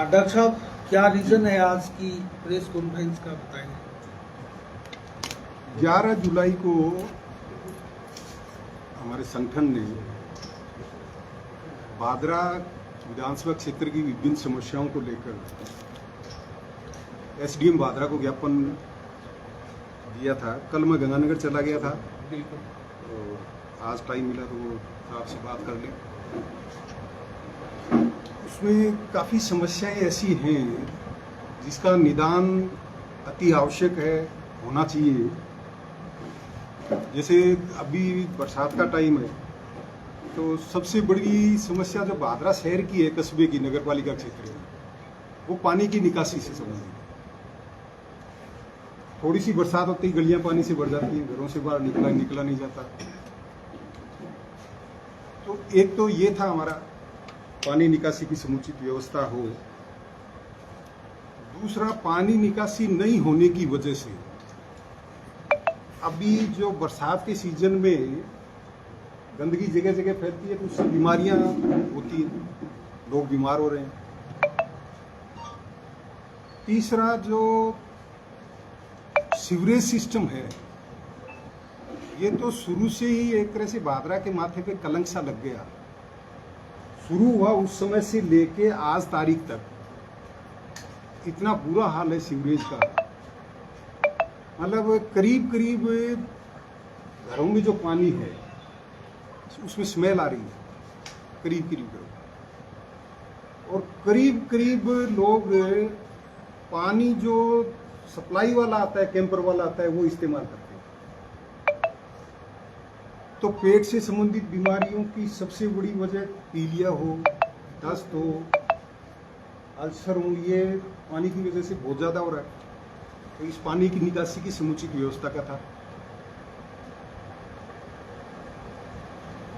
Doctor साहब, क्या reason है आज की प्रेस कॉन्फ्रेंस का, बताएंगे? 11 जुलाई को हमारे संगठन ने भादरा विधानसभा क्षेत्र की विभिन्न समस्याओं को लेकर एसडीएम भादरा को ज्ञापन दिया था। कल मैं गंगानगर चला गया था, तो आज टाइम मिला तो वो आपसे बात कर लें। उसमें काफ़ी समस्याएं ऐसी हैं जिसका निदान अति आवश्यक है, होना चाहिए। जैसे अभी बरसात का टाइम है, तो सबसे बड़ी समस्या जो भादरा शहर की है, कस्बे की, नगर पालिका क्षेत्र में, वो पानी की निकासी से संबंधित है। थोड़ी सी बरसात होती ही गलियां पानी से भर जाती हैं, घरों से बाहर निकला नहीं जाता। तो एक तो ये था हमारा, पानी निकासी की समुचित व्यवस्था हो। दूसरा, पानी निकासी नहीं होने की वजह से अभी जो बरसात के सीजन में गंदगी जगह जगह फैलती है, तो उससे बीमारियां होती हैं, लोग बीमार हो रहे हैं। तीसरा, जो सीवरेज सिस्टम है, ये तो शुरू से ही एक तरह से भादरा के माथे पे कलंक सा लग गया। शुरू हुआ उस समय से लेके आज तारीख तक इतना बुरा हाल है सीवरेज का। मतलब करीब करीब घरों में जो पानी है उसमें स्मेल आ रही है, करीब करीब। और करीब करीब लोग पानी जो सप्लाई वाला आता है, कैंपर वाला आता है, वो इस्तेमाल करते हैं। तो पेट से संबंधित बीमारियों की सबसे बड़ी वजह पीलिया हो, दस्त हो, अल्सर हो, ये पानी की वजह से बहुत ज्यादा हो रहा है। तो इस पानी की निकासी की समुचित व्यवस्था का था।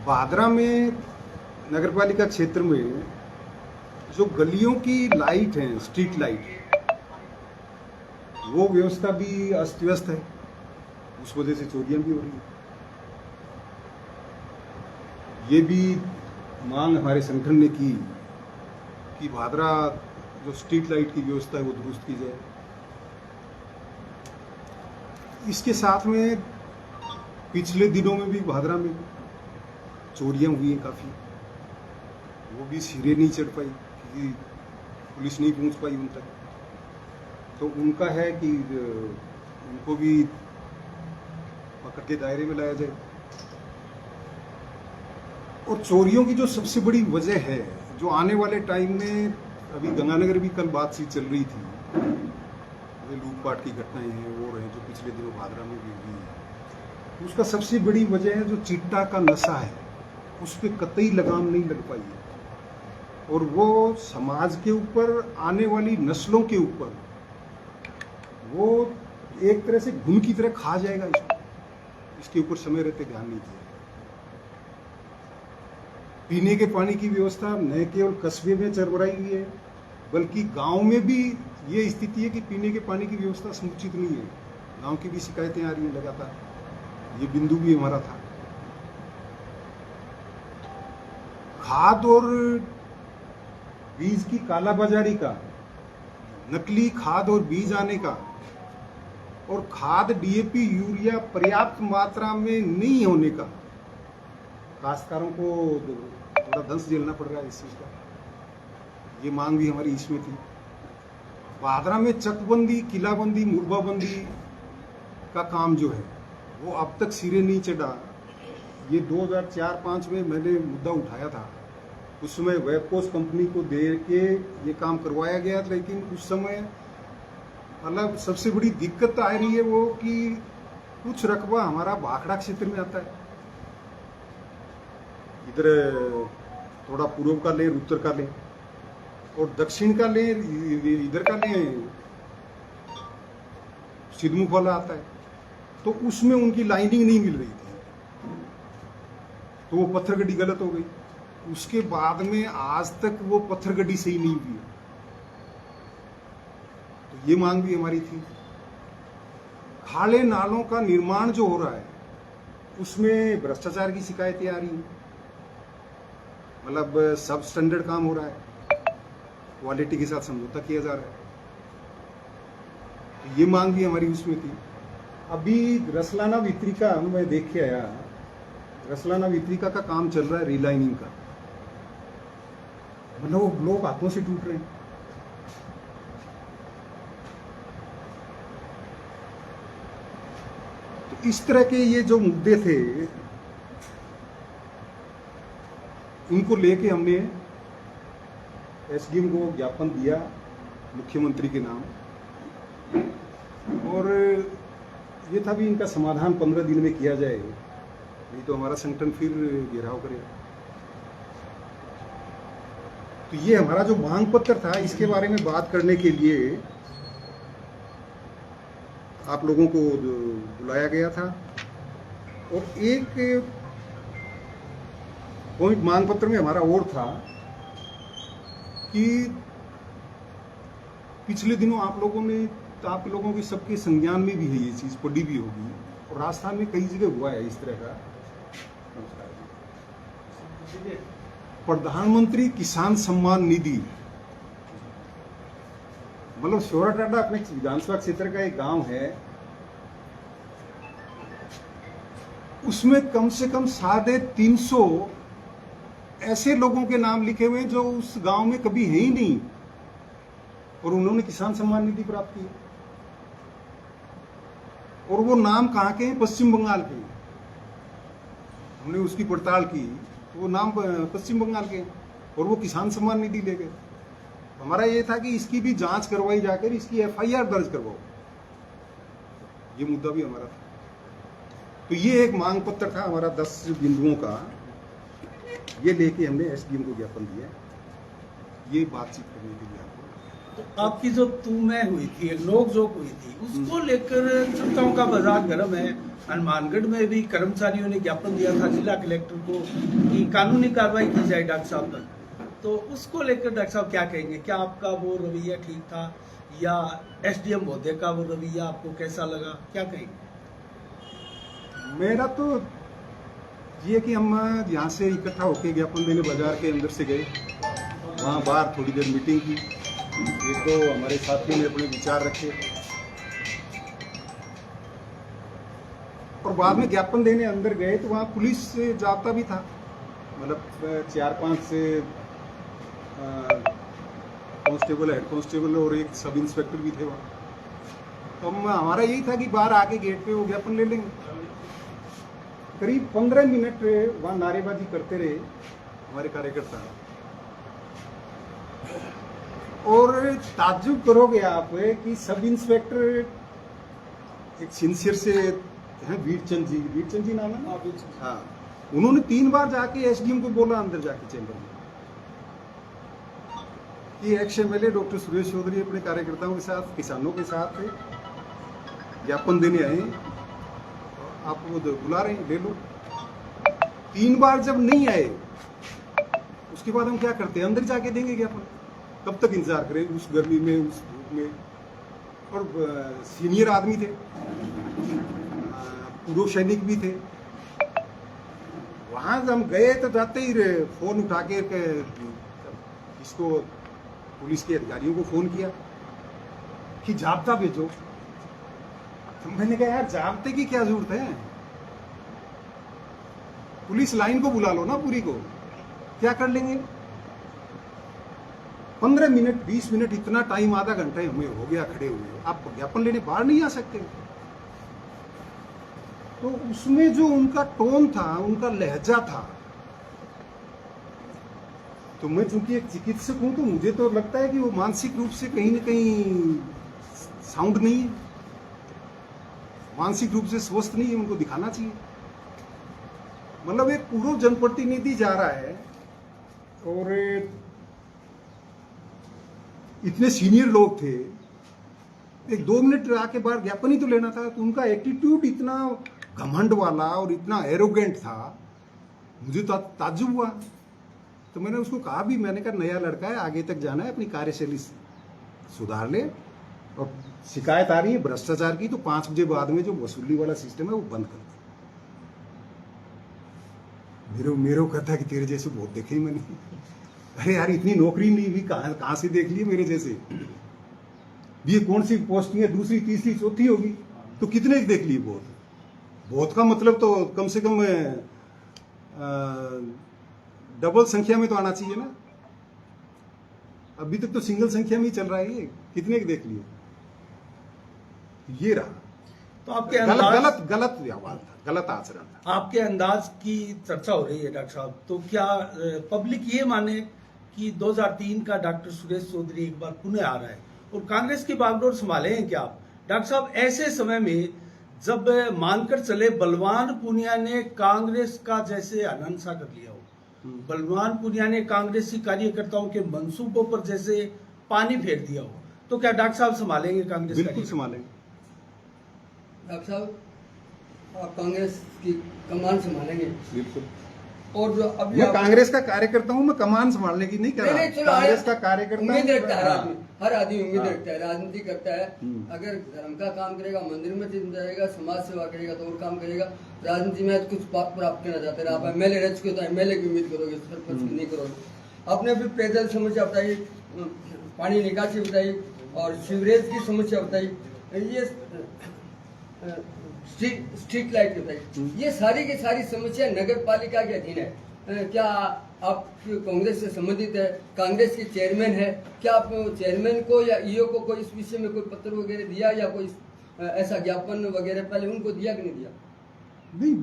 भादरा में नगरपालिका क्षेत्र में जो गलियों की लाइट है, स्ट्रीट लाइट, वो व्यवस्था भी अस्त व्यस्त है। उस वजह से चोरियां भी हो रही है। ये भी मांग हमारे संगठन ने की कि भादरा जो स्ट्रीट लाइट की व्यवस्था है वो दुरुस्त की जाए। इसके साथ में पिछले दिनों में भी भादरा में चोरियां हुई हैं काफ़ी, वो भी सिरे नहीं चढ़ पाई क्योंकि पुलिस नहीं पहुंच पाई उन तक। तो उनका है कि उनको भी पकड़ के दायरे में लाया जाए। और चोरियों की जो सबसे बड़ी वजह है, जो आने वाले टाइम में, अभी गंगानगर भी कल बातचीत चल रही थी, लूटपाट की घटनाएं हैं वो रहे जो पिछले दिनों भादरा में भी हुई है। उसका सबसे बड़ी वजह है जो चिट्टा का नशा है, उस पर कतई लगाम नहीं लग पाई है। और वो समाज के ऊपर, आने वाली नस्लों के ऊपर, वो एक तरह से घुन की तरह खा जाएगा इसको। इसके ऊपर समय रहते ध्यान नहीं दिया। पीने के पानी की व्यवस्था न केवल कस्बे में चरमराई हुई है, बल्कि गांव में भी ये स्थिति है कि पीने के पानी की व्यवस्था समुचित नहीं है। गांव की भी शिकायतें आ रही हैं लगातार। ये बिंदु भी हमारा था। खाद और बीज की कालाबाजारी का, नकली खाद और बीज आने का, और खाद डीएपी यूरिया पर्याप्त मात्रा में नहीं होने का, काश्तकारों को थोड़ा दंश झेलना पड़ रहा है इस चीज का। ये मांग भी हमारी इसमें थी। भादरा में चकबंदी, किलाबंदी, मुरबाबंदी का काम जो है वो अब तक सिरे नहीं चढ़ा। ये 2004-05 में मैंने मुद्दा उठाया था। उस समय वेबकोस कंपनी को दे के ये काम करवाया गया, लेकिन उस समय मतलब सबसे बड़ी दिक्कत आ रही है वो कि कुछ रकबा हमारा भाखड़ा क्षेत्र में आता है। इधर थोड़ा पूर्व का लें, उत्तर का लें, और दक्षिण का लें, इधर का लें, सिद्धमुख वाला आता है। तो उसमें उनकी लाइनिंग नहीं मिल रही थी, तो वो पत्थर गड्डी गलत हो गई। उसके बाद में आज तक वो पत्थर गड्डी सही नहीं हुई। तो ये मांग भी हमारी थी। खाले नालों का निर्माण जो हो रहा है उसमें भ्रष्टाचार की शिकायतें आ रही हैं। मतलब सब स्टैंडर्ड काम हो रहा है, क्वालिटी के साथ समझौता किया जा रहा है। तो ये मांग भी हमारी उसमें थी। अभी रसलाना वितरिका मैं देख के आया, रसलाना वितरिका का काम चल रहा है, रिलाइनिंग का। मतलब वो ब्लॉक हाथों से टूट रहे हैं। तो इस तरह के ये जो मुद्दे थे, इनको लेके हमने एसडीएम को ज्ञापन दिया मुख्यमंत्री के नाम, और ये था भी इनका समाधान 15 दिन में किया जाए, नहीं तो हमारा संगठन फिर घेराव करेगा। तो ये हमारा जो मांग पत्र था, इसके बारे में बात करने के लिए आप लोगों को बुलाया गया था। और एक पॉइंट मांग पत्र में हमारा और था कि पिछले दिनों आप लोगों के सबके संज्ञान में भी है ये चीज, पड़ी भी होगी, और राजस्थान में कई जगह हुआ है इस तरह का। प्रधानमंत्री किसान सम्मान निधि, मतलब शोराटाटा अपने विधानसभा क्षेत्र का एक गांव है, उसमें कम से कम 350 ऐसे लोगों के नाम लिखे हुए हैं जो उस गांव में कभी है ही नहीं, और उन्होंने किसान सम्मान निधि प्राप्त की। और वो नाम कहाँ के हैं? पश्चिम बंगाल के। हमने उसकी पड़ताल की, वो नाम पश्चिम बंगाल के, और वो किसान सम्मान निधि ले गए। हमारा ये था कि इसकी भी जांच करवाई जाकर इसकी एफआईआर दर्ज करवाओ, ये मुद्दा भी हमारा था। तो ये एक मांग पत्र था हमारा 10 बिंदुओं का, ये लेके हमने एसडीएम को ज्ञापन दिया, ये बातचीत करने के लिए आपको। तो आपकी जो तू मैं हुई थी, नोकझोंक हुई थी, उसको लेकर जनताओं का बाजार गर्म है। हनुमानगढ़ में भी कर्मचारियों ने ज्ञापन दिया था जिला कलेक्टर को कि कानूनी कार्रवाई की जाए डॉक्टर साहब पर। तो उसको लेकर डॉक्टर साहब क्या कहेंगे? क्या आपका वो रवैया ठीक था, या एसडीएम महोदय का वो रवैया आपको कैसा लगा, क्या कहेंगे? मेरा तो ये कि हम यहाँ से इकट्ठा होकर ज्ञापन देने बाजार के अंदर से गए, वहाँ बाहर थोड़ी देर मीटिंग की, एक दो हमारे साथियों ने अपने विचार रखे, और बाद में ज्ञापन देने अंदर गए तो वहाँ पुलिस से जाब्ता भी था, मतलब 4-5 कांस्टेबल, हेड कांस्टेबल और एक सब इंस्पेक्टर भी थे वहाँ। तो हमारा यही था कि बाहर आके गेट पे वो ज्ञापन ले लेंगे। करीब 15 मिनट वहाँ नारेबाजी करते रहे हमारे कार्यकर्ता, और ताज्जुब करोगे आप कि सब इंस्पेक्टर एक सिंसियर से हैं, वीरचंद जी नाम है, हाँ, उन्होंने 3 बार जाके एसडीएम को बोला अंदर जाके चैम्बर में कि ex MLA doctor Suresh Chaudhary अपने कार्यकर्ताओं के साथ, किसानों के साथ ज्ञापन देने आए, आप वो बुला रहे हैं, ले लो। 3 बार जब नहीं आए, उसके बाद हम क्या करते हैं? अंदर जाके देंगे ज्ञापन, कब तक इंतजार करें उस गर्मी में, उस धूप में। और सीनियर आदमी थे, पूर्व सैनिक भी थे। वहां हम गए तो जाते ही फोन उठा के इसको पुलिस के अधिकारियों को फोन किया कि जाब्ता भेजो। तो मैंने कहा यार जाब्ते की क्या जरूरत है, पुलिस लाइन को बुला लो ना पूरी को, क्या कर लेंगे? 15 मिनट 20 मिनट इतना टाइम, आधा घंटा हमें हो गया खड़े हुए, आप ज्ञापन लेने बाहर नहीं आ सकते? तो उसमें जो उनका टोन था, उनका लहजा था, तो मैं चूंकि एक चिकित्सक हूं तो मुझे तो लगता है कि वो मानसिक रूप से कहीं ना कहीं साउंड नहीं है, मानसिक रूप से स्वस्थ नहीं है, उनको दिखाना चाहिए। मतलब एक पूर्व जनप्रतिनिधि जा रहा है और इतने सीनियर लोग थे, एक 2 मिनट आके बाहर ज्ञापन ही तो लेना था। तो उनका एटीट्यूड इतना घमंड वाला और इतना एरोगेंट था, मुझे तो ताज्जुब हुआ। तो मैंने उसको कहा भी, मैंने कहा नया लड़का है, आगे तक जाना है, अपनी कार्यशैली सुधार ले, और शिकायत आ रही है भ्रष्टाचार की तो 5 बजे बाद में जो वसूली वाला सिस्टम है वो बंद कर दे। मेरे को कहता है कि तेरे जैसे बहुत देखे ही मैंने। अरे यार इतनी नौकरी नहीं हुई, कहाँ से देख लिए मेरे जैसे? ये कौन सी पोस्टिंग है, दूसरी तीसरी चौथी होगी, तो कितने देख लिए? बहुत का मतलब तो कम से कम डबल संख्या में तो आना चाहिए ना। अभी तक तो सिंगल संख्या में ही चल रहा है ये, कितने के देख लिए? ये रहा तो आपके गलत व्यवहार था, गलत आचरण था। आपके अंदाज की चर्चा हो रही है डॉक्टर साहब, तो क्या पब्लिक ये माने कि 2003 का डॉक्टर सुरेश चौधरी एक बार पुनः आ रहा है और कांग्रेस की बागडोर संभाले हैं क्या आप डॉक्टर साहब? ऐसे समय में जब मानकर चले बलवान पूनिया ने कांग्रेस का जैसे हनन सा कर लिया हो, बलवान पूनिया ने कांग्रेसी कार्यकर्ताओं के मंसूबों पर जैसे पानी फेर दिया हो, तो क्या डॉक्टर साहब संभालेंगे कांग्रेस? बिल्कुल संभालेंगे डॉक्टर साहब, आप कांग्रेस की कमान संभालेंगे बिल्कुल। और जो अभी मैं कांग्रेस का कार्यकर्ता हूं, मैं कमान संभालने की नहीं कह रहा। कांग्रेस का कार्यकर्ता उम्मीद रखता है, हर आदमी उम्मीद रखता है, राजनीति करता है। अगर धर्म का काम करेगा, मंदिर में जाएगा, समाज सेवा करेगा तो और काम करेगा। राजनीति में कुछ प्राप्त करना चाहते हैं, आप एमएलए रह चुके तो एमएलए की उम्मीद करोगे, सरपंच की नहीं करोगे। आपने भी पेयजल समस्या बताई, पानी निकासी बताई और सीवरेज की समस्या बताई, ये स्ट्रीट लाइट बताई, ये सारी की सारी समस्या नगर पालिका के अधीन है। क्या आप कांग्रेस से संबंधित है, कांग्रेस के चेयरमैन है, क्या आप चेयरमैन को या ईओ को कोई इस विषय में कोई पत्र वगैरह दिया या कोई ऐसा ज्ञापन वगैरह पहले उनको दिया कि नहीं दिया? नहीं,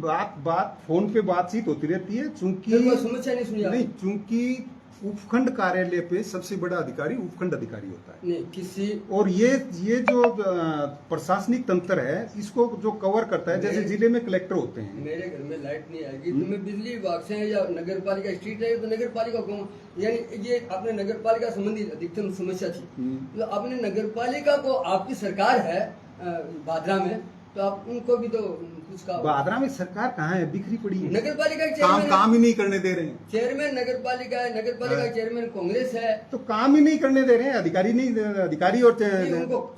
बात फोन पे बातचीत होती रहती है, चूंकि कोई समस्या नहीं सुनी नहीं, चूंकि उपखंड कार्यालय पे सबसे बड़ा अधिकारी उपखंड अधिकारी होता है। नहीं किसी और ये जो प्रशासनिक तंत्र है इसको जो कवर करता है, जैसे जिले में कलेक्टर होते हैं। मेरे घर में लाइट नहीं आएगी तो मैं बिजली विभाग से या नगर पालिका स्ट्रीट है तो नगर पालिका को, यानी ये आपने नगर पालिका संबंधी अधिकतम समस्या थी, तो आपने नगर पालिका को, आपकी सरकार है भादरा में, तो आप उनको भी तो कुछ कहा। भादरा में सरकार कहाँ है, बिखरी पड़ी है। नगर पालिका काम ही नहीं करने दे रहे हैं। चेयरमैन नगर पालिका है, नगर पालिका चेयरमैन कांग्रेस है, तो काम ही नहीं करने दे रहे हैं। अधिकारी और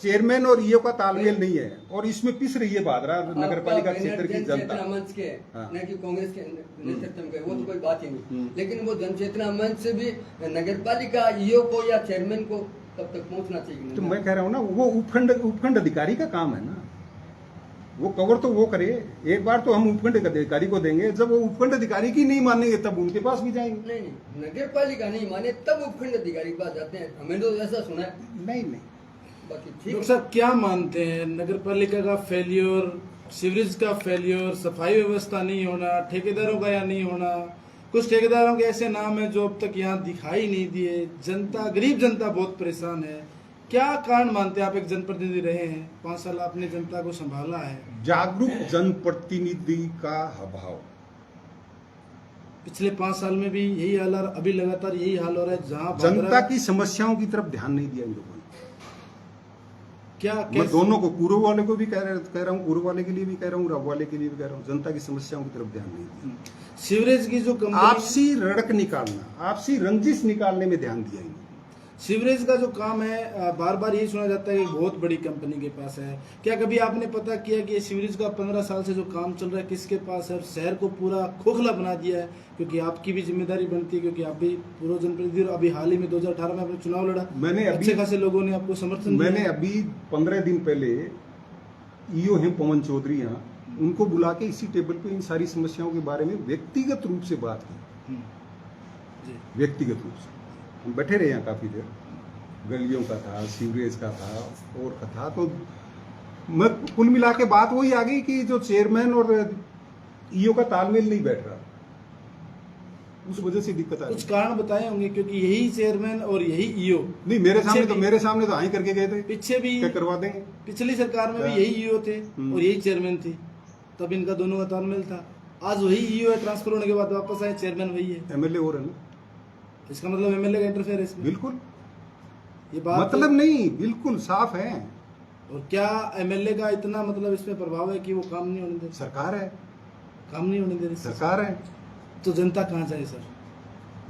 चेयरमैन और ईओ का तालमेल नहीं है, और इसमें पिस रही है भादरा नगर पालिका क्षेत्र की जनता। मंच के न कि कांग्रेस के नेतृत्व में, वो तो कोई बात ही नहीं, लेकिन वो जनचेतना मंच से भी नगर पालिका ईओ को या चेयरमैन को तब तक पहुंचना चाहिए। तो मैं कह रहा हूँ ना, वो उपखंड अधिकारी का काम है ना, वो कवर तो वो करे। एक बार तो हम उपखंड अधिकारी को देंगे, जब वो उपखंड अधिकारी की नहीं मानेंगे तब उनके पास भी जाएंगे। नहीं, नगर पालिका नहीं माने तब उपखंड अधिकारी के पास जाते हैं, हमें तो ऐसा सुना है। नहीं, बाकी डॉक्टर साहब क्या मानते हैं, नगर पालिका का फेलियर, सीवरेज का फेलियर, सफाई व्यवस्था नहीं होना, ठेकेदारों का या नहीं होना? कुछ ठेकेदारों के ऐसे नाम है जो अब तक यहाँ दिखाई नहीं दिए। जनता, गरीब जनता बहुत परेशान है। क्या कारण मानते हैं? आप एक जनप्रतिनिधि रहे हैं, 5 साल आपने जनता को संभाला है। जागरूक जनप्रतिनिधि का अभाव। पिछले 5 साल में भी यही हाल, अभी लगातार यही हाल हो रहा है, जहाँ जनता की समस्याओं की तरफ ध्यान नहीं दिया इन लोगों ने। क्या मैं दोनों को, पूर्व वाले को भी कह रहा हूँ, पूर्व वाले के लिए भी कह रहा हूँ, रब वाले के लिए भी कह रहा हूँ, जनता की समस्याओं की तरफ ध्यान नहीं दिया। सीवरेज की जो कंपनी, आपसी रड़क निकालना, आपसी रंजिश निकालने में ध्यान दिया इन्होंने। सीवरेज का जो काम है, बार बार यही सुना जाता है कि बहुत बड़ी कंपनी के पास है। क्या कभी आपने पता किया कि ये सीवरेज का 15 साल से जो काम चल रहा है किसके पास है? और शहर को पूरा खोखला बना दिया है, क्योंकि आपकी भी जिम्मेदारी बनती है, क्योंकि आप भी पूर्व जनप्रतिनिधि, अभी हाल ही में 2018 में आपने चुनाव लड़ा, मैंने अच्छे खासे लोगों ने आपको समर्थन दिया। मैंने अभी 15 दिन पहले ईओ हैं पवन चौधरी, यहाँ उनको बुला के इसी टेबल पे इन सारी समस्याओं के बारे में व्यक्तिगत रूप से बात की। व्यक्तिगत रूप से हम बैठे रहे यहाँ काफी देर, गलियों का था, सीवरेज का था और का था। तो मैं कुल मिला के बात वही आ गई कि जो चेयरमैन और ईओ का तालमेल नहीं बैठ रहा, उस वजह से दिक्कत आ रही। कुछ कारण बताए होंगे, क्योंकि यही चेयरमैन और यही ईओ नहीं, मेरे सामने तो आई करके गए थे, पीछे भी क्या करवा देंगे। पिछली सरकार में भी यही ईओ थे और यही चेयरमैन थी, तब इनका दोनों का तालमेल था। आज वही ईओ है, ट्रांसफर होने के बाद वापस आए, चेयरमैन वही है, एमएलए और है ना। इसका मतलब एमएलए का इंटरफेयर है इसमें? बिल्कुल, ये बात मतलब नहीं, बिल्कुल साफ है। और क्या एमएलए का इतना मतलब इसमें प्रभाव है कि वो काम नहीं होने दे? सरकार है, काम नहीं होने दे रही सरकार है, तो जनता कहाँ जाए सर?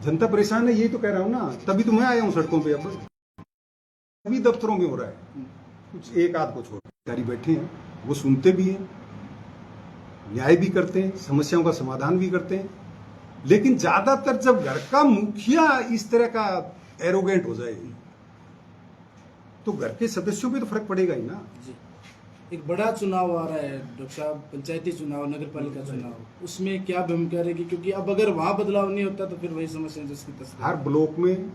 जनता परेशान है, यही तो कह रहा हूँ ना। तभी तो मैं आया हूँ सड़कों पे। अब सभी दफ्तरों में हो रहा है, कुछ एक आध को छोड़ अधिकारी बैठे हैं, वो सुनते भी हैं, न्याय भी करते हैं, समस्याओं का समाधान भी करते हैं, लेकिन ज्यादातर जब घर का मुखिया इस तरह का एरोगेंट हो जाए तो घर के सदस्यों पे तो फर्क पड़ेगा ही ना। जी, एक बड़ा चुनाव आ रहा है डॉक्टर साहब, पंचायती चुनाव, नगर पालिका चुनाव, उसमें क्या भूमिका रहेगी? क्योंकि अब अगर वहां बदलाव नहीं होता तो फिर वही समस्या जिसकी तस्वीर हर ब्लॉक में,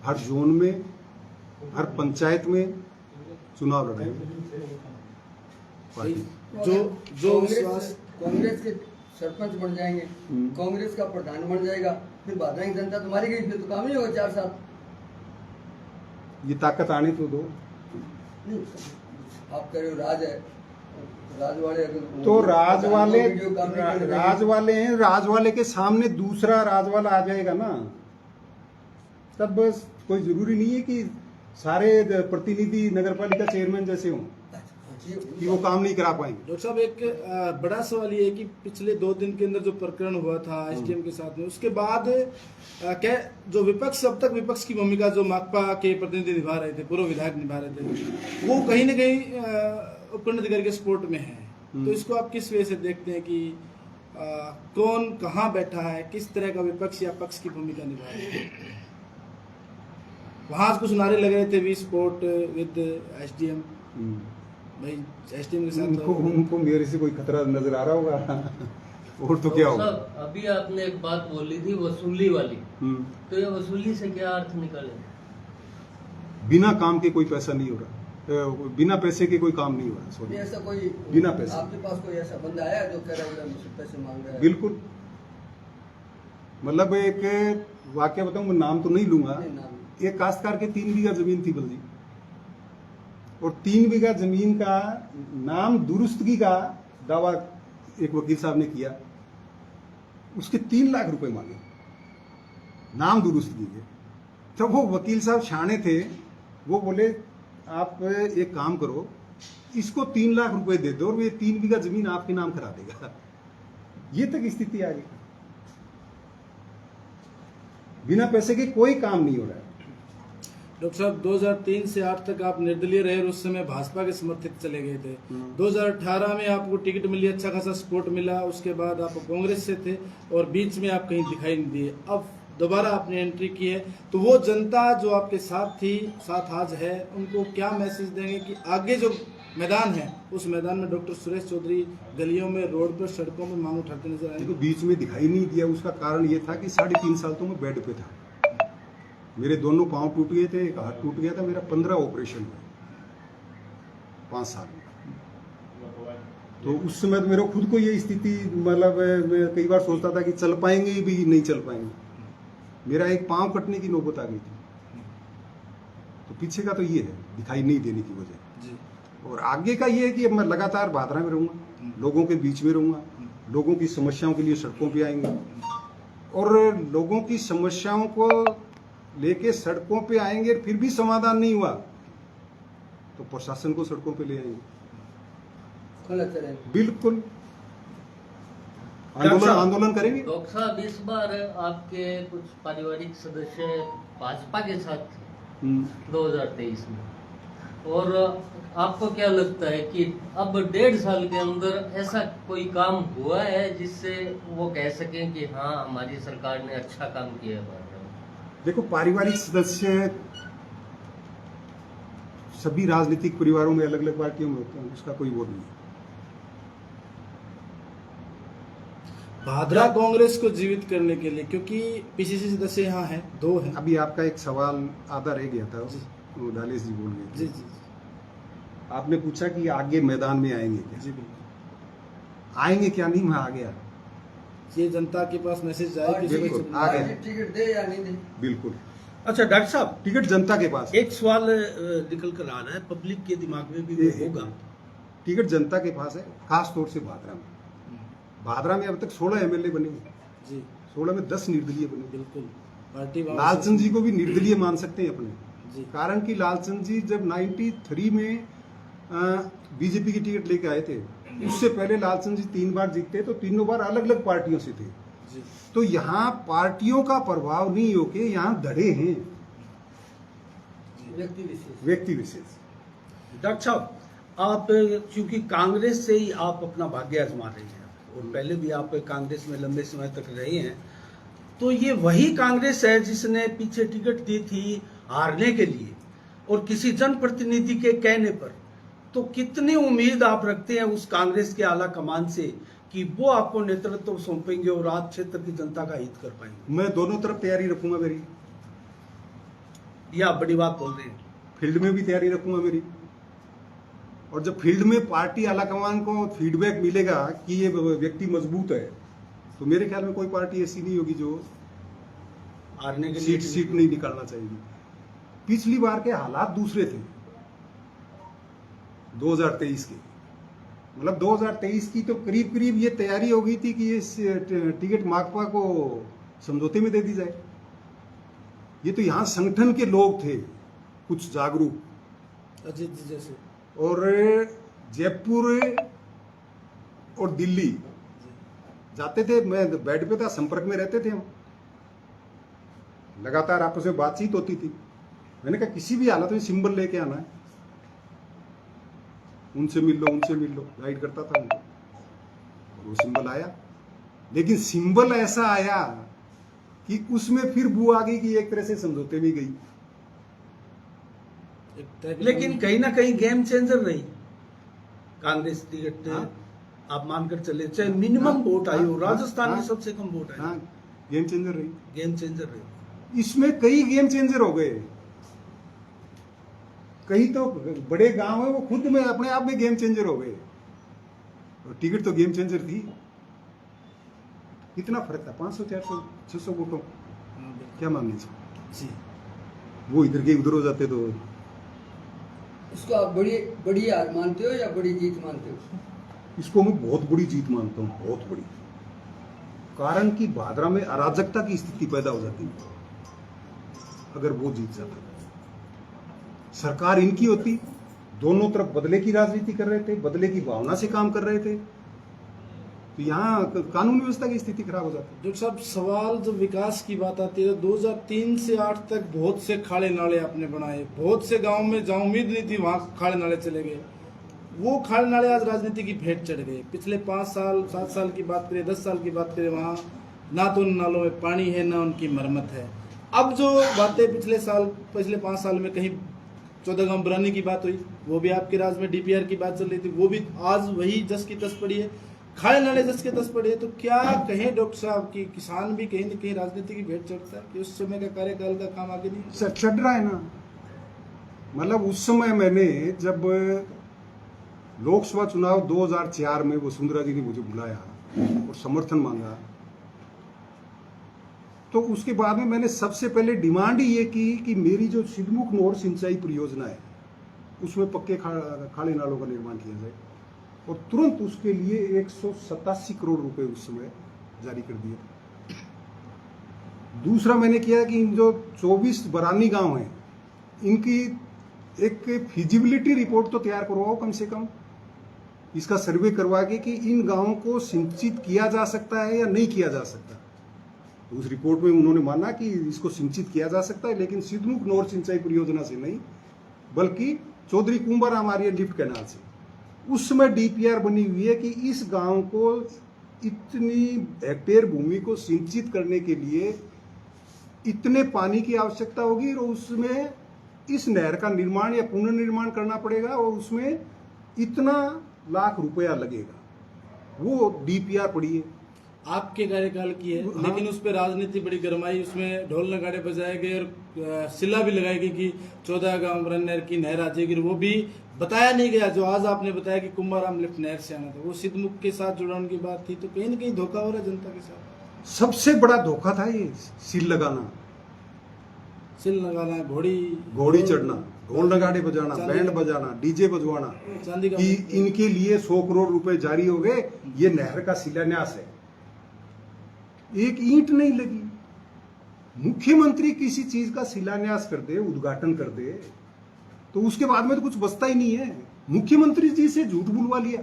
हर जोन में, हर पंचायत में चुनाव लड़ाएंगे। जो विश्वास कांग्रेस के सरपंच बन जाएंगे, कांग्रेस का प्रधान बन जाएगा, फिर भाजपा की जनता तुम्हारी गई, फिर तो काम ही होगा 4 साल। ये ताकत आने तो दो। नहीं, आप कह रहे हो राज है, राज वाले तो राज वाले हैं, राज वाले के सामने दूसरा राज वाला आ जाएगा ना, तब बस कोई जरूरी नहीं है कि सारे प्रतिनिधि नगरपालिका चेयरमैन जैसे हों कि वो काम नहीं करा पाएंगे। डॉक्टर साहब, एक बड़ा सवाल ये है कि पिछले 2 दिन के अंदर जो प्रकरण हुआ था एसडीएम के साथ में, उसके बाद क्या जो विपक्ष, अब तक विपक्ष की भूमिका जो माकपा के प्रतिनिधि निभा रहे थे, पूर्व विधायक निभा रहे थे, वो कहीं ना कहीं उपखंड अधिकारी के सपोर्ट में है। तो इसको आप किस वे से देखते हैं कि कौन कहाँ बैठा है, किस तरह का विपक्ष या पक्ष की भूमिका निभा रहे हैं? वहां कुछ नारे लग रहे थे, वी सपोर्ट विद एसडीएम, भाई एसडीएम के साथ उनको मेरे से कोई खतरा नजर आ रहा होगा और तो क्या होगा? अभी आपने एक बात बोली थी वसूली वाली, तो ये वसूली से क्या अर्थ निकाले? बिना काम के कोई पैसा नहीं हो रहा, बिना पैसे के कोई काम नहीं हो रहा। सॉरी, ऐसा कोई बिना पैसे आपके पास कोई ऐसा बंदा आया जो कह रहा है मुझसे पैसे मांग रहा है? बिल्कुल, मतलब एक वाक्य बताऊं, मैं नाम तो नहीं लूंगा। एक काश्तकार के 3 बीघा जमीन थी बल्दी, और 3 बीघा जमीन का नाम दुरुस्तगी का दावा एक वकील साहब ने किया, उसके 3 लाख रुपए मांगे नाम दुरुस्तगी के। तो वो वकील साहब शाणे थे, वो बोले आप एक काम करो, इसको 3 लाख रुपए दे दो और ये 3 बीघा जमीन आपके नाम करा देगा। ये तक स्थिति आ गई, बिना पैसे के कोई काम नहीं हो रहा है। डॉक्टर साहब, 2003 से 8 तक आप निर्दलीय रहे और उस समय भाजपा के समर्थित चले गए थे। 2018 में आपको टिकट मिली, अच्छा खासा सपोर्ट मिला, उसके बाद आप कांग्रेस से थे और बीच में आप कहीं दिखाई नहीं दिए। अब दोबारा आपने एंट्री की है, तो वो जनता जो आपके साथ थी, साथ आज है, उनको क्या मैसेज देंगे कि आगे जो मैदान है उस मैदान में डॉक्टर सुरेश चौधरी गलियों में, रोड पर, सड़कों में मांग उठाते नजर आएंगे? बीच में दिखाई नहीं दिया, उसका कारण ये था कि 3.5 साल तो मैं बेड पे था। मेरे दोनों पांव टूट गए थे, एक हाथ टूट गया था, मेरा 15 ऑपरेशन हुए 5 साल में। तो उस समय तो मेरा खुद को ये स्थिति, मतलब मैं कई बार सोचता था कि चल पाएंगे भी नहीं चल पाएंगे। मेरा एक पांव कटने की नौबत आ गई थी। तो पीछे का तो ये है दिखाई नहीं देने की वजह। और आगे का ये है कि अब मैं लगातार भादरा में रहूंगा, लोगों के बीच में रहूंगा, लोगों की समस्याओं के लिए सड़कों पे आएंगे, और लोगों की समस्याओं को लेके सड़कों पे आएंगे, फिर भी समाधान नहीं हुआ तो प्रशासन को सड़कों पे ले आएंगे। बिल्कुल आंदोलन करेंगे। डॉक्टर साहब, इस बार आपके कुछ पारिवारिक सदस्य भाजपा के साथ थे 2023 में, और आपको क्या लगता है कि अब 1.5 साल के अंदर ऐसा कोई काम हुआ है जिससे वो कह सकें कि हाँ हमारी सरकार ने अच्छा काम किया है? देखो, पारिवारिक सदस्य सभी राजनीतिक परिवारों में अलग अलग पार्टियों में होते हैं, उसका कोई वो नहीं है। भादरा कांग्रेस को जीवित करने के लिए, क्योंकि पीसीसी सदस्य यहाँ हैं, 2 हैं। अभी आपका एक सवाल आधा रह गया था, वो डालेश जी बोल गए थे। जी जी, आपने पूछा कि आगे मैदान में आएंगे क्या? जी बिल्कुल। आएंगे क्या नहीं, मैं आ गया। ये जनता के पास मैसेज जाए कि बिल्कुल, आ गया। टिकट दे या नहीं दे? बिल्कुल। अच्छा डॉक्टर साहब, टिकट जनता के पास। एक सवाल निकल कर आ रहा है, पब्लिक के दिमाग में भी वो होगा। टिकट जनता के पास है, खास तौर से भादरा में। भादरा में अब तक 16 एमएलए बने जी, 16 में 10 निर्दलीय बने। बिल्कुल। पार्टी लालचंद जी को भी निर्दलीय मान सकते हैं अपने जी। कारण कि लालचंद जी जब 93 में बीजेपी की टिकट लेके आए थे, उससे पहले लालचंद जी 3 बार जीते, तो तीनों बार अलग अलग पार्टियों से थे जी। तो यहाँ पार्टियों का प्रभाव नहीं होके यहाँ धड़े हैं व्यक्ति विशेष। डॉक्टर साहब, आप क्योंकि कांग्रेस से ही आप अपना भाग्य आजमा रहे हैं और पहले भी आप कांग्रेस में लंबे समय तक रहे हैं, तो ये वही कांग्रेस है जिसने पीछे टिकट दी थी हारने के लिए और किसी जनप्रतिनिधि के कहने पर। तो कितनी उम्मीद आप रखते हैं उस कांग्रेस के आला कमान से कि वो आपको नेतृत्व सौंपेंगे और आज क्षेत्र की जनता का हित कर पाएंगे? मैं दोनों तरफ तैयारी रखूंगा मेरी। ये आप बड़ी बात बोल रहे हैं। फील्ड में भी तैयारी रखूंगा मेरी, और जब फील्ड में पार्टी आलाकमान को फीडबैक मिलेगा कि ये व्यक्ति मजबूत है, तो मेरे ख्याल में कोई पार्टी ऐसी नहीं होगी जो हारने के लिए सीट नहीं निकालना चाहिए। पिछली बार के हालात दूसरे थे 2023 के, मतलब 2023 की तो करीब करीब ये तैयारी हो गई थी कि ये टिकट माकपा को समझौते में दे दी जाए। ये तो यहाँ संगठन के लोग थे कुछ जागरूक, अजीत जी जैसे, और जयपुर और दिल्ली जाते थे, मैं बेड पे था, संपर्क में रहते थे हम, लगातार आपस में बातचीत होती थी। मैंने कहा किसी भी हालत में सिंबल लेके आना है, उनसे मिल लो, गाइड करता था उनको, और वो सिंबल आया। लेकिन सिंबल ऐसा आया कि उसमें फिर बू आ गई कि एक तरह से समझौते में गई। लेकिन कहीं ना कहीं गेम चेंजर रही कांग्रेस टिकट। हाँ? आप मानकर चले, चाहे मिनिमम वोट आई हो, हाँ? राजस्थान में हाँ? सबसे कम वोट आई, हाँ, गेम चेंजर रही। गेम चेंजर रही। इसमें कई गेम चेंजर हो गए। कई तो बड़े गांव है वो खुद में अपने आप में गेम चेंजर हो गए, और टिकट तो गेम चेंजर थी। कितना फर्क था, 500 400 600 वोटों, क्या मानने से जी। वो इधर के उधर हो जाते तो। इसको आप बड़ी हार मानते हो या बड़ी जीत मानते हो? इसको मैं बहुत बड़ी जीत मानता हूँ, बहुत बड़ी। कारण कि भादरा में अराजकता की स्थिति पैदा हो जाती अगर वो जीत जाता। सरकार इनकी होती, दोनों तरफ बदले की राजनीति कर रहे थे, बदले की भावना से काम कर रहे थे, तो यहाँ कानून व्यवस्था की स्थिति खराब हो जाती। डॉक्टर साहब, सवाल जो विकास की बात आती है, 2003 से 8 तक बहुत से खाड़े नाले आपने बनाए, बहुत से गांव में जहाँ उम्मीद नहीं थी वहां खाड़े नाले चले गए। वो खाड़े नाले आज राजनीति की भेंट चढ़ गए। पिछले 5 साल 7 साल की बात करें, 10 साल की बात करें, वहाँ ना तो उन नालों में पानी है, ना उनकी मरम्मत है। अब जो बातें पिछले 5 साल में कहीं 14 गांव बनाने की बात हुई, वो भी आपके राज में डीपीआर की बात चल रही थी, वो भी आज वही जस की तस पड़ी है, खाड़े नाले जस के तस पड़ी है। तो क्या कहें डॉक्टर साहब कि किसान भी कहीं न कहीं राजनीति की भेंट चढ़ता है कि उस समय का कार्यकाल का काम आगे नहीं चढ़ रहा है ना। मतलब उस समय मैंने जब लोकसभा चुनाव 2004 में वसुंधरा जी ने मुझे बुलाया और समर्थन मांगा, तो उसके बाद में मैंने सबसे पहले डिमांड ये की कि मेरी जो सिद्धमुख नोर सिंचाई परियोजना है उसमें पक्के खाड़े नालों का निर्माण किया जाए, और तुरंत उसके लिए 187 करोड़ रुपए उस समय जारी कर दिए। दूसरा मैंने किया कि इन जो 24 बरानी गांव हैं, इनकी एक फिजिबिलिटी रिपोर्ट तो तैयार करवाओ कम से कम, इसका सर्वे करवा के कि इन गांवों को सिंचित किया जा सकता है या नहीं किया जा सकता। तो उस रिपोर्ट में उन्होंने माना कि इसको सिंचित किया जा सकता है, लेकिन सिद्धमुख नोर सिंचाई परियोजना से नहीं, बल्कि चौधरी कुंभाराम आर्य लिफ्ट कैनाल से। उस समय डीपीआर बनी हुई है कि इस गांव को इतनी हेक्टेयर भूमि को सिंचित करने के लिए इतने पानी की आवश्यकता होगी, और उसमें इस नहर का निर्माण या पुनर्निर्माण करना पड़ेगा, और उसमें इतना लाख रुपया लगेगा। वो डीपीआर पड़ी है, आपके कार्यकाल की है। हाँ। लेकिन उस पर राजनीति बड़ी गरमाई, उसमें ढोल नगाड़े बजाए गए और सिला भी लगाई गई कि 14 गांव नहर की नहर आ जाएगी। वो भी बताया नहीं गया जो आज आपने बताया कि कुंभाराम लिफ्ट नहर से आना था, वो सिद्धमुख के साथ जुड़ाने की बात थी। तो कहीं ना कहीं धोखा हो रहा है जनता के साथ। सबसे बड़ा धोखा था ये सील लगाना, सिल लगाना, घोड़ी चढ़ना, ढोल नगाड़े बजाना, बैंड बजाना, डीजे बजवाना, चांदी का कि इनके लिए 100 करोड़ रुपए जारी हो गए, ये नहर का शिलान्यास है। एक ईंट नहीं लगी। मुख्यमंत्री किसी चीज का शिलान्यास कर दे, उद्घाटन कर दे, तो उसके बाद में तो कुछ बचता ही नहीं है। मुख्यमंत्री जी से झूठ बुलवा लिया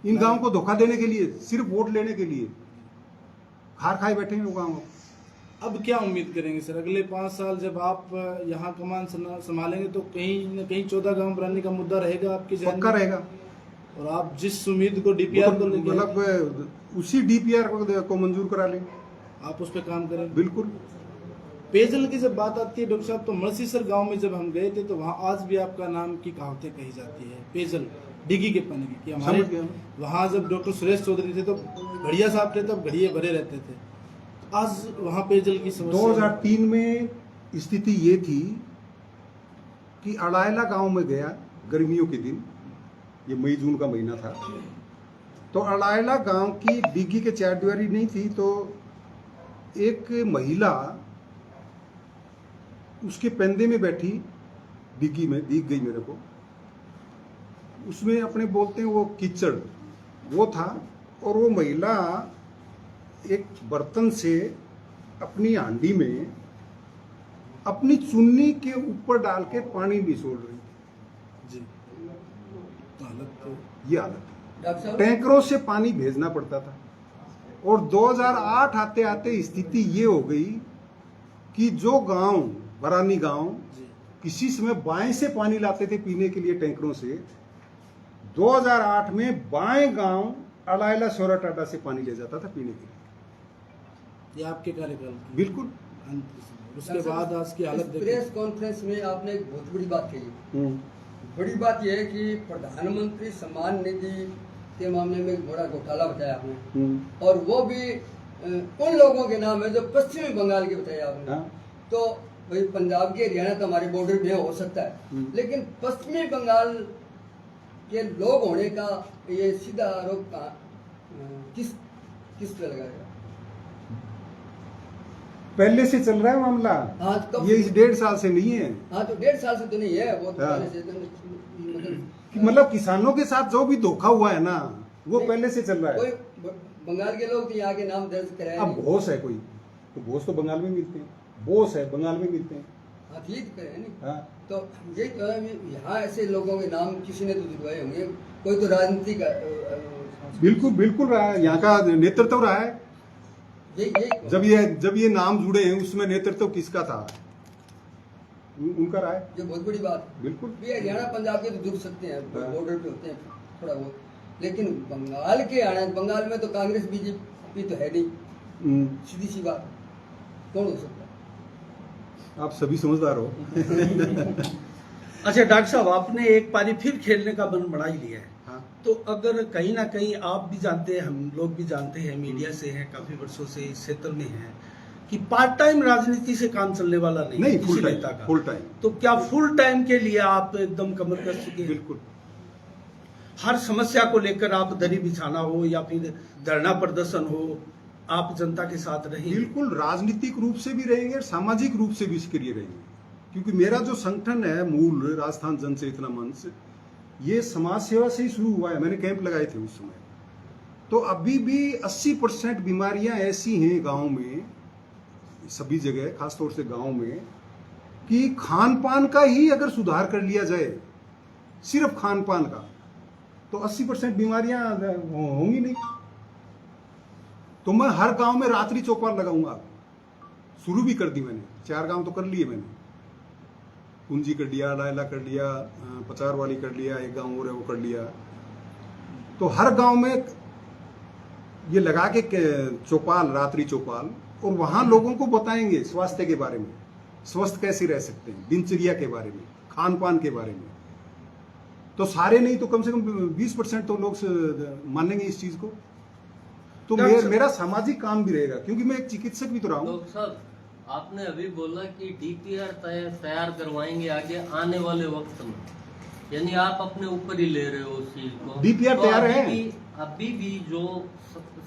इन गांव को धोखा देने के लिए, सिर्फ वोट लेने के लिए खार खाए बैठे हैं वो गांव। अब क्या उम्मीद करेंगे सर अगले 5 साल जब आप यहाँ कमान संभालेंगे, तो कहीं न कहीं 14 गांव बनाने का मुद्दा रहेगा आपके जहन में? पक्का रहेगा। और आप जिस उम्मीद को डीपीआर को लेकर, मतलब उसी डीपीआर को मंजूर करा लेंगे। आप उस पर काम करें। बिल्कुल। पेयजल की जब बात आती है डॉक्टर साहब, तो मलसीसर गांव में जब हम गए थे तो वहाँ आज भी आपका नाम की कहावतें कही जाती है पेयजल डिग्गी के पानी की, कि हमारे समझ गया। वहाँ जब डॉक्टर सुरेश चौधरी थे तो घड़िया साहब थे, तब घड़िए भरे रहते थे। आज वहाँ पेयजल की समस्या 2003 में स्थिति ये थी कि अड़ायला गांव में गया गर्मियों के दिन, ये मई जून का महीना था, तो अड़ायला गांव की डिग्गी के चारदीवारी नहीं थी, तो एक महिला उसके पेंदे में बैठी डिग्गी में, दिख गई मेरे को, उसमें अपने बोलते हैं वो कीचड़ वो था, और वो महिला एक बर्तन से अपनी हांडी में अपनी चुन्नी के ऊपर डाल के पानी निचोड़ रही थी। जी, तो हालत तो ये हालत है। डॉक्टर साहब, टैंकरों से पानी भेजना पड़ता था, और 2008 आते आते स्थिति ये हो गई कि जो गांव बरानी गांव जी, किसी समय बाएं से पानी लाते थे पीने के लिए टैंकरों से, 2008 में बाएं गांव अड़ायला सोराटाटा से पानी ले जाता था पीने के लिए। ये आपके कार्यकाल की बिल्कुल। अंत समय। उसके बाद आज की हालत देखिए। प्रेस कॉन्फ्रेंस में आपने एक बहुत बड़ी बात कही। बड़ी बात यह है कि प्रधानमंत्री सम्मान निधि के मामले में एक बड़ा घोटाला बताया आपने, और वो भी उन लोगों के नाम है जो पश्चिमी बंगाल के बताया आपने। हाँ। तो भाई पंजाब के हरियाणा तो हमारे बॉर्डर पे हो सकता है, लेकिन पश्चिमी बंगाल के लोग होने का ये सीधा आरोप का किस पे लगाएगा? पहले से चल रहा है मामला, हाँ, कब? ये इस 1.5 साल से नहीं है। हाँ, तो 1.5 साल से तो नहीं है वो तो हाँ। पहले से तो कि मतलब किसानों के साथ जो भी धोखा हुआ है ना, वो नहीं, पहले से चल रहा कोई है। बंगाल के लोग तो यहाँ के नाम दर्ज कराए अब नहीं। घोष है कोई, तो घोष तो बंगाल में मिलते हैं, बोस है बंगाल में मिलते हैं। हाँ, ठीक करे नहीं। हाँ। तो यही तो है, यहाँ ऐसे लोगों के नाम किसी ने तो जुड़वाए होंगे, कोई तो राजनीति का बिल्कुल बिल्कुल रहा है, यहाँ का नेतृत्व रहा है। यही जब ये नाम जुड़े हैं, उसमें नेतृत्व किसका था? उनका रहा है। जो बहुत बड़ी बात है। बिल्कुल। भी हरियाणा पंजाब के तो जुड़ सकते हैं, हाँ। बॉर्डर पे होते हैं थोड़ा बहुत, लेकिन बंगाल के आना, बंगाल में तो कांग्रेस बीजेपी तो है नहीं, सीधी सी बात, कौन हो सकता है? आप सभी समझदार हो। अच्छा डॉक्टर साहब, आपने एक पारी फिर खेलने का मन बना ही लिया है। हाँ। तो अगर कहीं ना कहीं आप भी जानते हैं, हम लोग भी जानते हैं, मीडिया से हैं, काफी वर्षों से इस क्षेत्र में हैं, कि पार्ट टाइम राजनीति से काम चलने वाला नहीं फुल किसी नेता टाइम, का। Full time. तो क्या फुल टाइम के लिए आप एकदम कमर कस चुके हैं? बिल्कुल। हर समस्या को लेकर आप दरी बिछाना हो या फिर धरना प्रदर्शन हो, आप जनता के साथ रहेंगे? बिल्कुल, राजनीतिक रूप से भी रहेंगे और सामाजिक रूप से भी सक्रिय रहेंगे, क्योंकि मेरा जो संगठन है मूल राजस्थान जन चेतना मंच, ये समाज सेवा से ही शुरू हुआ है। मैंने कैंप लगाए थे उस समय। तो अभी भी 80% बीमारियां ऐसी हैं गांव में, सभी जगह, खासतौर से गांव में, कि खान पान का ही अगर सुधार कर लिया जाए, सिर्फ खान पान का, तो 80% बीमारियां होंगी नहीं। तो मैं हर गांव में रात्रि चौपाल लगाऊंगा। शुरू भी कर दी मैंने, 4 गांव तो कर लिए मैंने। कुंजी कर लिया, लायला कर लिया, पचार वाली कर लिया, एक गांव और है वो कर लिया। तो हर गांव में ये लगा के चौपाल, रात्रि चौपाल, और वहां लोगों को बताएंगे स्वास्थ्य के बारे में, स्वस्थ कैसे रह सकते हैं, दिनचर्या के बारे में, खान पान के बारे में। तो सारे नहीं तो कम से कम 20% तो लोग मानेंगे इस चीज को। तो मेरा सामाजिक काम भी रहेगा, क्योंकि मैं एक चिकित्सक भी तो रहा हूँ। डॉक्टर साहब, आपने अभी बोला कि डीपीआर तैयार करवाएंगे आगे आने वाले वक्त में, यानी आप अपने ऊपर ही ले रहे हो उस चीज को। डीपीआर तो तैयार है। अभी भी जो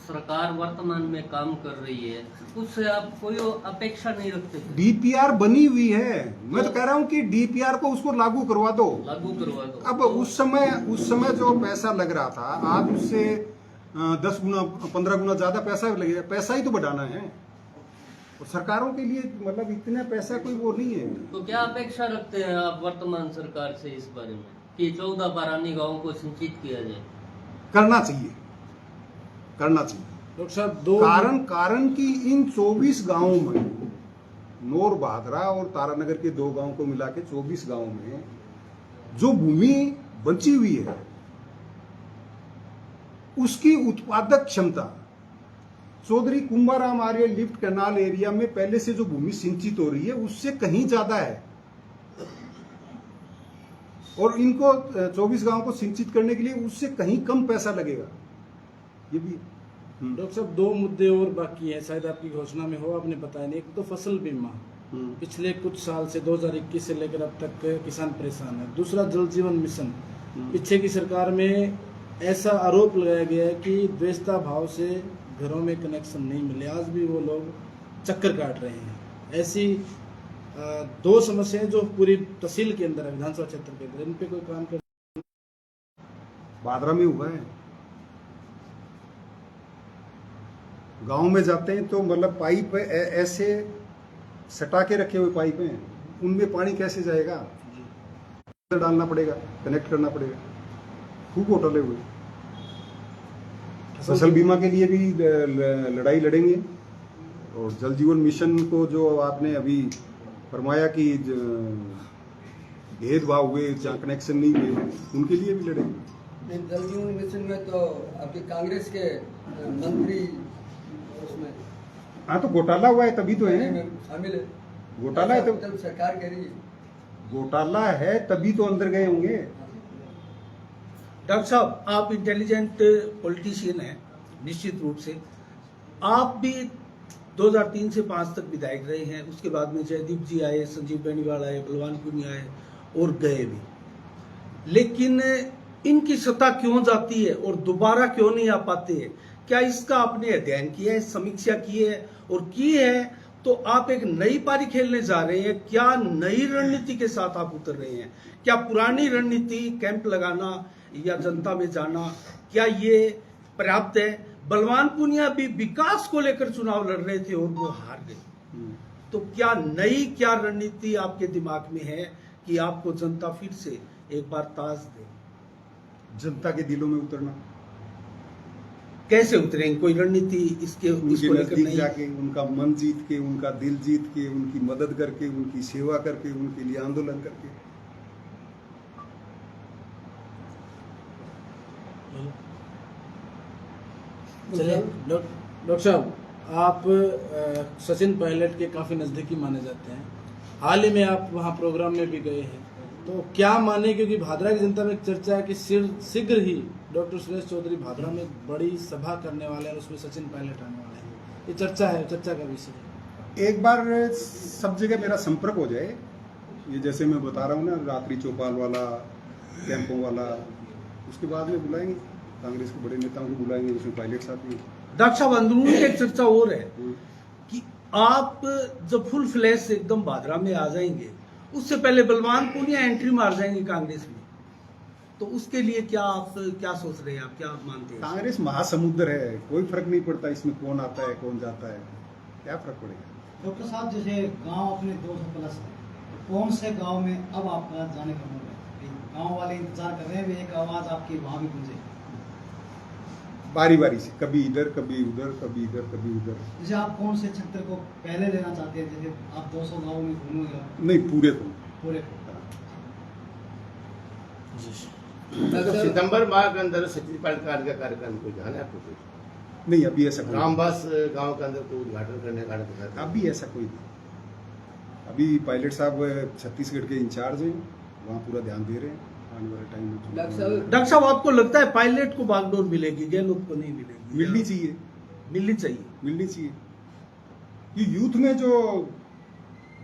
सरकार वर्तमान में काम कर रही है, उससे आप कोई अपेक्षा नहीं रखते? डीपीआर बनी हुई है, मैं तो कह रहा हूँ कि डीपीआर को उसको लागू करवा दो। लागू करवा दो। अब उस समय जो पैसा लग रहा था, आज उससे 10 गुना 15 गुना ज्यादा पैसा लगेगा। पैसा ही तो बढ़ाना है, और सरकारों के लिए मतलब इतना पैसा कोई वो नहीं है। तो क्या अपेक्षा रखते हैं आप वर्तमान सरकार से इस बारे में कि 14 बारानी गाँव को सिंचित किया जाए? करना चाहिए। डॉक्टर साहब, कारण कि इन 24 गांवों में, नौर बहादरा और तारानगर के 2 गांव को मिला के 24 गांवों में जो भूमि बची हुई है, उसकी उत्पादक क्षमता चौधरी कुंभाराम आर्य लिफ्ट कैनाल एरिया में पहले से जो भूमि सिंचित हो रही है उससे कहीं ज्यादा है, और इनको 24 गांव को सिंचित करने के लिए उससे कहीं कम पैसा लगेगा। ये भी डॉक्टर साहब, दो मुद्दे और बाकी हैं, शायद आपकी घोषणा में हो, आपने बताया नहीं। एक तो फसल बीमा, पिछले कुछ साल से 2021 से लेकर अब तक किसान परेशान है। दूसरा जल जीवन मिशन, पीछे की सरकार में ऐसा आरोप लगाया गया है कि द्वेषता भाव से घरों में कनेक्शन नहीं मिले, आज भी वो लोग चक्कर काट रहे हैं। ऐसी दो समस्याएं जो पूरी तहसील के अंदर है, विधानसभा क्षेत्र के अंदर, इन पे कोई काम कर। भादरा में हुआ है, गांव में जाते हैं तो मतलब पाइप ऐसे सटा के रखे हुए पाइप हैं, उनमें पानी कैसे जाएगा, डालना पड़ेगा, कनेक्ट करना पड़ेगा, खूब होटल है हुए। फसल बीमा के लिए भी लड़ाई लड़ेंगे, और जल जीवन मिशन को जो आपने अभी फरमाया कि भेदभाव हुए, जहाँ कनेक्शन नहीं हुए, उनके लिए भी लड़ेंगे। जल जीवन मिशन में तो आपके कांग्रेस के मंत्री उसमें, हाँ तो घोटाला हुआ है तभी तो है, शामिल है, घोटाला है तो सरकार कह रही है घोटाला है तभी तो अंदर गए होंगे। डॉक्टर साहब, आप इंटेलिजेंट पॉलिटिशियन हैं निश्चित रूप से। आप भी 2003 से 5 तक विधायक रहे हैं, उसके बाद में जयदीप जी आए, संजीव बेनीवाल आए, बलवान पुनिया आए और गए भी, लेकिन इनकी सत्ता क्यों जाती है और दोबारा क्यों नहीं आ पाते हैं? क्या इसका आपने अध्ययन किया है, समीक्षा की है? और की है तो आप एक नई पारी खेलने जा रहे हैं, क्या नई रणनीति के साथ आप उतर रहे हैं? क्या पुरानी रणनीति कैंप लगाना या जनता में जाना, क्या ये पर्याप्त है? बलवान पुनिया भी विकास को लेकर चुनाव लड़ रहे थे और वो हार गए, तो क्या क्या रणनीति आपके दिमाग में है कि आपको जनता फिर से एक बार ताज दे? जनता के दिलों में उतरना, कैसे उतरेंगे? कोई रणनीति इसको लेकर नजदीक नहीं? जाके उनका मन जीत के, उनका दिल जीत के, उनकी मदद करके, उनकी सेवा करके, उनके लिए आंदोलन करके। चलिए डॉक्टर साहब, आप सचिन पायलट के काफी नजदीकी माने जाते हैं, हाल ही में आप वहाँ प्रोग्राम में भी गए हैं, तो क्या माने, क्योंकि भादरा की जनता में एक चर्चा है कि शीघ्र ही डॉक्टर सुरेश चौधरी भादरा में बड़ी सभा करने वाले हैं, उसमें सचिन पायलट आने वाले हैं, ये चर्चा है, चर्चा का विषय है। एक बार सब जगह मेरा संपर्क हो जाए, ये जैसे मैं बता रहा हूँ ना, रात्रि चौपाल वाला, कैंपों वाला, उसके बाद में बुलाएंगे, कांग्रेस के बड़े नेताओं को बुलाएंगे, उसमें पायलट साहब भी। डॉक्टर साहब, अंदरूनी एक चर्चा और है कि आप जब फुल फ्लैश एकदम भादरा में आ जाएंगे, उससे पहले बलवान पुनिया एंट्री मार जाएंगे कांग्रेस में, तो उसके लिए क्या सोच रहे हैं आप, क्या मानते हैं? कांग्रेस महासमुद्र है, कोई फर्क नहीं पड़ता इसमें कौन आता है कौन जाता है, क्या फर्क पड़ेगा। डॉक्टर साहब, जैसे गांव अपने 200 प्लस है, तो कौन से गांव में अब आपका जाने का मन है? गांव वाले इंतजार कर रहे हैं, एक आवाज आपकी वहां भी गूंजे, बारी बारी से, कभी इधर कभी उधर, कभी इधर कभी उधर। जैसे आप कौन से क्षेत्र को पहले लेना चाहते हैं? जैसे आप 200 गाँव में घूमेंगे? नहीं, पूरे को पूरे सितंबर माह के अंदर सचिन पायलट का कार्यक्रम को जाना है आपको कुछ? नहीं, अभी ऐसा कोई रामबास गांव के अंदर कोई उद्घाटन करने का अभी ऐसा कोई नहीं। अभी पायलट साहब छत्तीसगढ़ के इंचार्ज हैं, वहाँ पूरा ध्यान दे रहे हैं आने वाले टाइम में। डॉक्टर साहब, आपको लगता है पायलट को बागडोर मिलेगी, गहलोत को नहीं मिलेगी? मिलनी चाहिए, मिलनी चाहिए, मिलनी चाहिए। ये यूथ में जो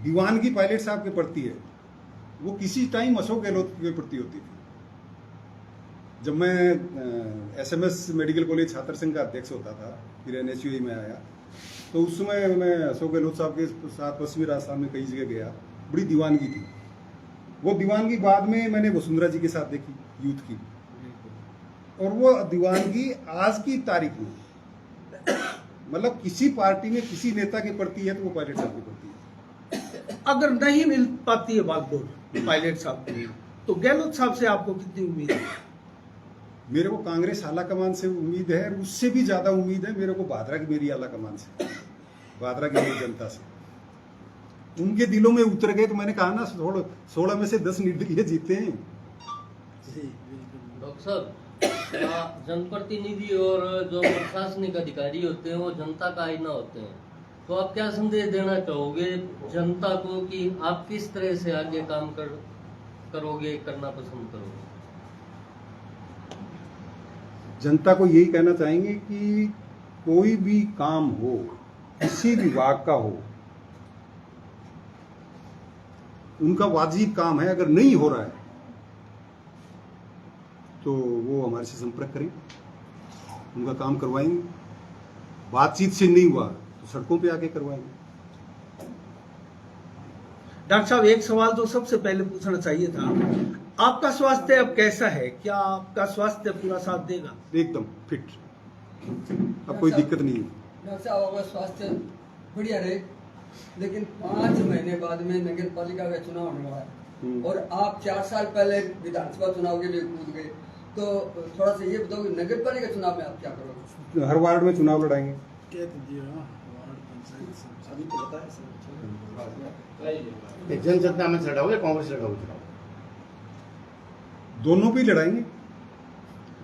दीवानगी पायलट साहब के प्रति है, वो किसी टाइम अशोक गहलोत के प्रति होती थी। जब मैं SMS मेडिकल कॉलेज छात्र संघ का अध्यक्ष होता था, फिर NSUI में आया, तो उस समय मैं अशोक गहलोत साहब के साथ पश्चिमी राजस्थान में कई जगह गया, बड़ी दीवानगी थी। वो दीवानगी बाद में मैंने वसुंधरा जी के साथ देखी, यूथ की, और वो दीवानगी आज की तारीख में मतलब किसी पार्टी में किसी नेता के प्रति है तो वो पायलट साहब के प्रति है। अगर नहीं मिल पाती है बागडोर पायलट साहब को, तो गहलोत साहब से आपको कितनी उम्मीद है? मेरे को कांग्रेस आला कमान से उम्मीद है, उससे भी ज्यादा उम्मीद है मेरे को भादरा की मेरी आला कमान से, भादरा की मेरी जनता से। उनके दिलों में उतर गए तो मैंने कहा ना, 16 में से 10 निर्दलीय जीते हैं। डॉक्टर साहब, जनप्रतिनिधि और जो प्रशासनिक अधिकारी होते हैं वो जनता का आईना होते हैं, तो आप क्या संदेश देना चाहोगे जनता को कि आप किस तरह से आगे काम करोगे, करना पसंद करोगे? जनता को यही कहना चाहेंगे कि कोई भी काम हो, किसी विभाग का हो, उनका वाजिब काम है, अगर नहीं हो रहा है तो वो हमारे से संपर्क करें, उनका काम करवाएंगे। बातचीत से नहीं हुआ तो सड़कों पे आके करवाएंगे। डॉक्टर साहब, एक सवाल तो सबसे पहले पूछना चाहिए था, आपका स्वास्थ्य अब कैसा है? क्या आपका स्वास्थ्य पूरा साथ देगा? एकदम फिट, अब कोई दिक्कत नहीं है। डॉक्टर साहब आपका स्वास्थ्य बढ़िया रहे, लेकिन 5 महीने बाद में नगर पालिका का चुनाव होने वाला है और आप 4 साल पहले विधानसभा चुनाव के लिए कूद गए, तो थोड़ा सा ये बताओ कि नगर पालिका चुनाव में आप क्या करोगे? हर वार्ड में चुनाव लड़ाएंगे। अभी तो बताया सर। जनसत्ता में लड़ाओगे, कांग्रेस लड़ाओगे चुनाव? दोनों भी लड़ाएंगे।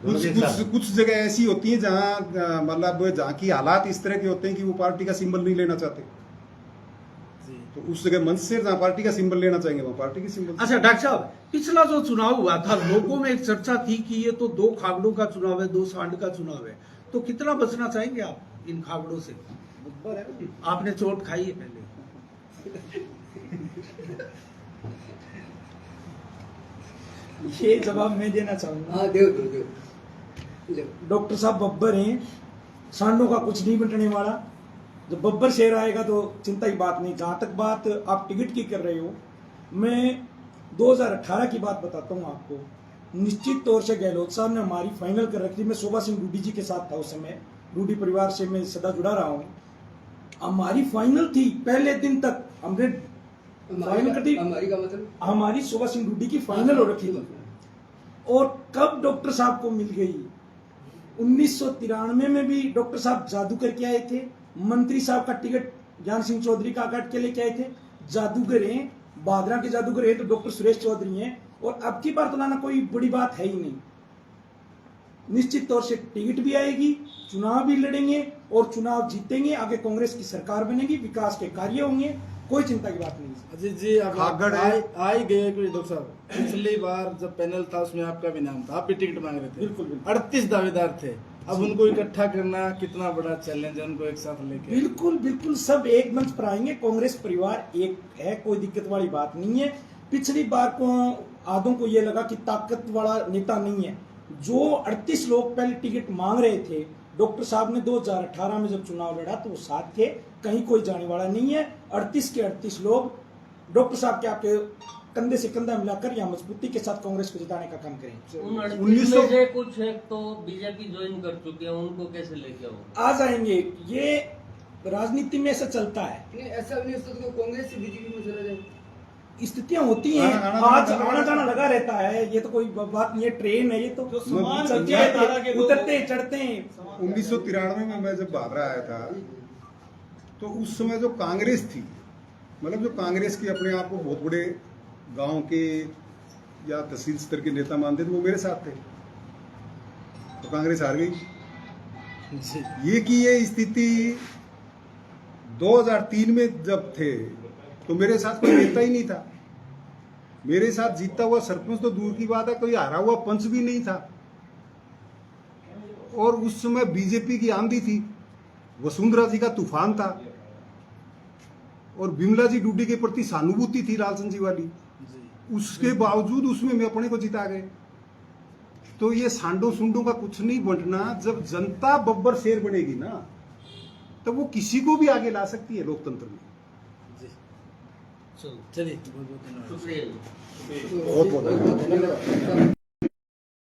दोनों के साथ? कुछ जगह ऐसी होती है जहाँ मतलब जहाँ की हालात इस तरह के होते हैं कि वो पार्टी का सिंबल नहीं लेना चाहते, तो उस जगह मंच से जहाँ पार्टी का सिंबल लेना चाहेंगे वहाँ पार्टी की सिंबल। अच्छा डॉक्टर साहब, पिछला जो चुनाव हुआ था लोगों में एक चर्चा थी कि ये तो 2 खागड़ों का चुनाव है, 2 सांड का चुनाव है, तो कितना बचना चाहेंगे आप इन खागड़ों से? आपने चोट खाई है पहले। ये जवाब मैं देना चाहूंगा। हाँ दो। डॉक्टर साहब बब्बर हैं, सांडों का कुछ नहीं बटने वाला। जब बब्बर शेर आएगा तो चिंता की बात नहीं। जहां तक बात आप टिकट की कर रहे हो, मैं 2018 की बात बताता हूं आपको। निश्चित तौर से गहलोत साहब ने हमारी फाइनल कर रखी थी। मैं शोभा सिंह रूडी जी के साथ था उस समय, रूडी परिवार से मैं सदा जुड़ा रहा हूँ। हमारी फाइनल थी, पहले दिन तक हमने फाइनल कटी। हमारी का मतलब हमारी शोभा सिंह रूडी की फाइनल हो रखी थी और कब डॉक्टर साहब को मिल गई? 1993 में भी डॉक्टर साहब जादू करके आए थे। मंत्री साहब का टिकट ज्ञान सिंह चौधरी का काट के लेके आए थे। जादूगर हैं, बादरा के जादूगर हैं तो डॉक्टर सुरेश चौधरी हैं। और अब की बार तो लाना कोई बड़ी बात है ही नहीं। निश्चित तौर से टिकट भी आएगी, चुनाव भी लड़ेंगे और चुनाव जीतेंगे। आगे कांग्रेस की सरकार बनेगी, विकास के कार्य होंगे, कोई चिंता की बात नहीं। अजीत जी, अब आप आ ही गए डॉक्टर साहब। पिछली बार जब पैनल था उसमें आपका भी नाम था, आप भी टिकट मांग रहे थे। बिल्कुल 38 दावेदार थे। अब उनको इकट्ठा करना कितना बड़ा चैलेंज है, उनको एक साथ लेके? बिल्कुल सब एक मंच पर आएंगे। कांग्रेस परिवार एक है, कोई दिक्कत वाली बात नहीं है। पिछली बार को आधों को ये लगा कि ताकत वाला नेता नहीं है। जो 38 लोग पहले टिकट मांग रहे थे, डॉक्टर साहब ने 2018 में जब चुनाव लड़ा तो वो साथ थे, कहीं कोई जाने वाला नहीं है। 38 के 38 लोग डॉक्टर साहब के आपके कंधे से कंधा मिलाकर या मजबूती के साथ कांग्रेस को जिताने का काम करें। उन 38 में से कुछ एक तो बीजेपी ज्वाइन कर चुके हैं, उनको कैसे लेके आओगे? आ जाएंगे, ये राजनीति में ऐसा चलता है। नहीं, ऐसा भी नहीं हो सकता कि कांग्रेस से बीजेपी में चला जाए। स्थितियां होती हैं, आज आना जाना लगा रहता है। ये तो कोई बात नहीं है, ट्रेन है ये तो चलती है, उतरते चढ़ते हैं। 1993 में मैं जब बाबरा आया था तो उस समय जो कांग्रेस थी, मतलब जो कांग्रेस के अपने आप को बहुत बड़े गांव के या तहसील स्तर के नेता मानते थे, वो मेरे साथ थे, तो कांग्रेस हार गई। ये की ये स्थिति 2003 में जब थे तो मेरे साथ कोई नेता ही नहीं था। मेरे साथ जीता हुआ सरपंच तो दूर की बात है, कोई हारा हुआ पंच भी नहीं था। और उस समय बीजेपी की आंधी थी, वसुंधरा जी का तूफान था और बिमला जी डूडी के प्रति सहानुभूति थी लालचंद जी वाली। उसके बावजूद उसमें मैं अपने को जिता गए। तो ये सांडो सुंडो का कुछ नहीं बंटना। जब जनता बब्बर शेर बनेगी ना, तो वो किसी को भी आगे ला सकती है लोकतंत्र में। चलिए, बहुत बहुत धन्यवाद। शुक्रिया। बहुत बहुत धन्यवाद।